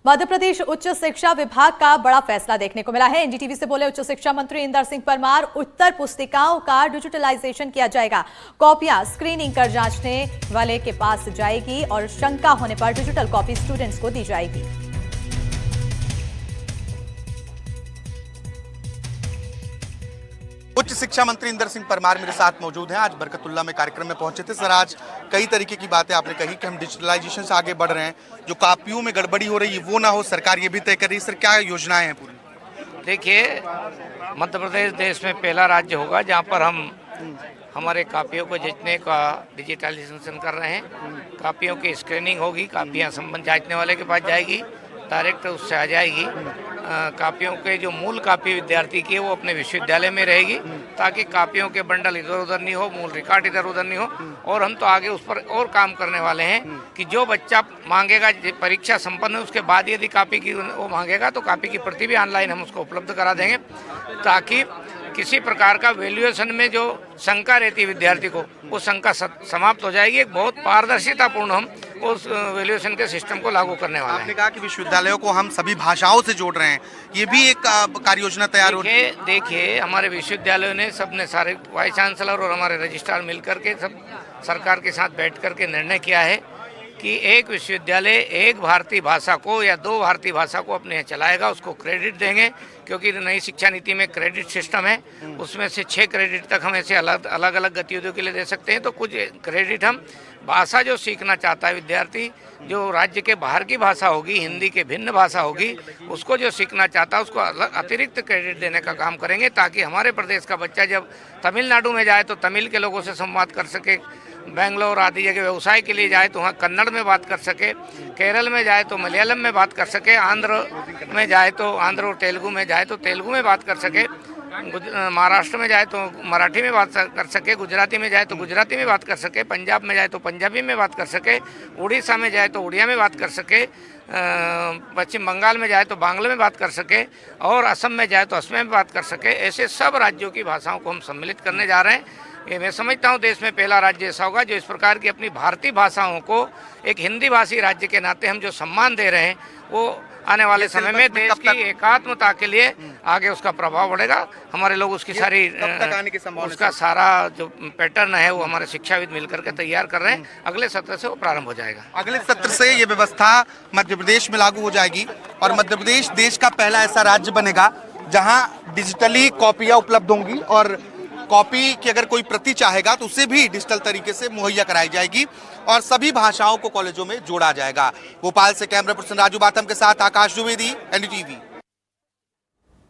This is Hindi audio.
मध्य प्रदेश उच्च शिक्षा विभाग का बड़ा फैसला देखने को मिला है। एनडीटीवी से बोले उच्च शिक्षा मंत्री इंदर सिंह परमार, उत्तर पुस्तिकाओं का डिजिटलाइजेशन किया जाएगा। कॉपियां स्क्रीनिंग कर जांचने वाले के पास जाएगी और शंका होने पर डिजिटल कॉपी स्टूडेंट्स को दी जाएगी। उच्च शिक्षा मंत्री इंदर सिंह परमार मेरे साथ मौजूद हैं। आज बरकतुल्ला में कार्यक्रम में पहुंचे थे। सर, आज कई तरीके की बातें आपने कही कि हम डिजिटलाइजेशन से आगे बढ़ रहे हैं, जो कापियों में गड़बड़ी हो रही है वो ना हो, सरकार ये भी तय कर रही है। सर, क्या योजनाएं हैं पूरी? देखिए, मध्य प्रदेश देश में पहला राज्य होगा जहां पर हम हमारे कापियों को जितने का डिजिटलाइजेशन कर रहे हैं। कापियों की स्क्रीनिंग होगी, कापियां संबंध जांचने वाले के पास जाएगी, डायरेक्ट उससे आ जाएगी। कापियों के जो मूल कापी विद्यार्थी की है वो अपने विश्वविद्यालय में रहेगी, ताकि कापियों के बंडल इधर उधर नहीं हो, मूल रिकॉर्ड इधर उधर नहीं हो। और हम तो आगे उस पर और काम करने वाले हैं कि जो बच्चा मांगेगा, परीक्षा संपन्न है उसके बाद यदि कापी की वो मांगेगा तो कापी की प्रति भी ऑनलाइन हम उसको उपलब्ध करा देंगे, ताकि किसी प्रकार का वैल्यूएशन में जो शंका रहती है विद्यार्थी को, वो शंका समाप्त हो जाएगी। एक बहुत पारदर्शितापूर्ण हम उस वैल्यूएशन के सिस्टम को लागू करने वाले हैं। आपने कहा कि विश्वविद्यालयों को हम सभी भाषाओं से जोड़ रहे हैं, ये भी एक कार्य योजना तैयार हो रही है। देखिए, हमारे विश्वविद्यालयों ने सबने, सारे वाइस चांसलर और हमारे रजिस्ट्रार मिलकर के सब सरकार के साथ बैठ कर के निर्णय किया है कि एक विश्वविद्यालय एक भारतीय भाषा को या दो भारतीय भाषा को अपने यहाँ चलाएगा, उसको क्रेडिट देंगे, क्योंकि नई शिक्षा नीति में क्रेडिट सिस्टम है। उसमें से 6 क्रेडिट तक हम ऐसे अलग अलग गतिविधियों के लिए दे सकते हैं। तो कुछ क्रेडिट हम भाषा जो सीखना चाहता है विद्यार्थी, जो राज्य के बाहर की भाषा होगी, हिंदी के भिन्न भाषा होगी, उसको जो सीखना चाहता है उसको अतिरिक्त क्रेडिट देने का काम करेंगे, ताकि हमारे प्रदेश का बच्चा जब तमिलनाडु में जाए तो तमिल के लोगों से संवाद कर सके, बेंगलोर आदि जगह व्यवसाय के लिए जाए तो वहाँ कन्नड़ में बात कर सके, केरल में जाए तो मलयालम में बात कर सके, आंध्र में जाए तो आंध्र और तेलुगु में जाए तो तेलुगु में बात कर सके, महाराष्ट्र में जाए तो मराठी में बात कर सके, गुजराती में जाए तो गुजराती में बात कर सके, पंजाब में जाए तो पंजाबी में बात कर सके, उड़ीसा में जाए तो उड़िया में बात कर सके, पश्चिम बंगाल में जाए तो बांग्ला में बात कर सके, और असम में जाए तो असम में बात कर सके। ऐसे सब राज्यों की भाषाओं को हम सम्मिलित करने जा रहे हैं। ये मैं समझता हूँ देश में पहला राज्य ऐसा होगा जो इस प्रकार की अपनी भारतीय भाषाओं को एक हिंदी भाषी राज्य के नाते हम जो सम्मान दे रहे हैं, वो आने वाले समय में देश की एकात्मता के लिए आगे उसका प्रभाव बढ़ेगा। हमारे लोग उसकी सारी उसका सारा जो पैटर्न है वो हमारे शिक्षाविद मिलकर के तैयार कर रहे हैं। अगले सत्र से वो प्रारंभ हो जाएगा। अगले सत्र से ये व्यवस्था मध्य प्रदेश में लागू हो जाएगी और मध्य प्रदेश देश का पहला ऐसा राज्य बनेगा जहां डिजिटली कॉपियां उपलब्ध होंगी, और कॉपी की अगर कोई प्रति चाहेगा तो उसे भी डिजिटल तरीके से मुहैया कराई जाएगी और सभी भाषाओं को कॉलेजों में जोड़ा जाएगा। भोपाल से कैमरा पर्सन राजू बाथम के साथ आकाश द्विवेदी, एनडीटीवी।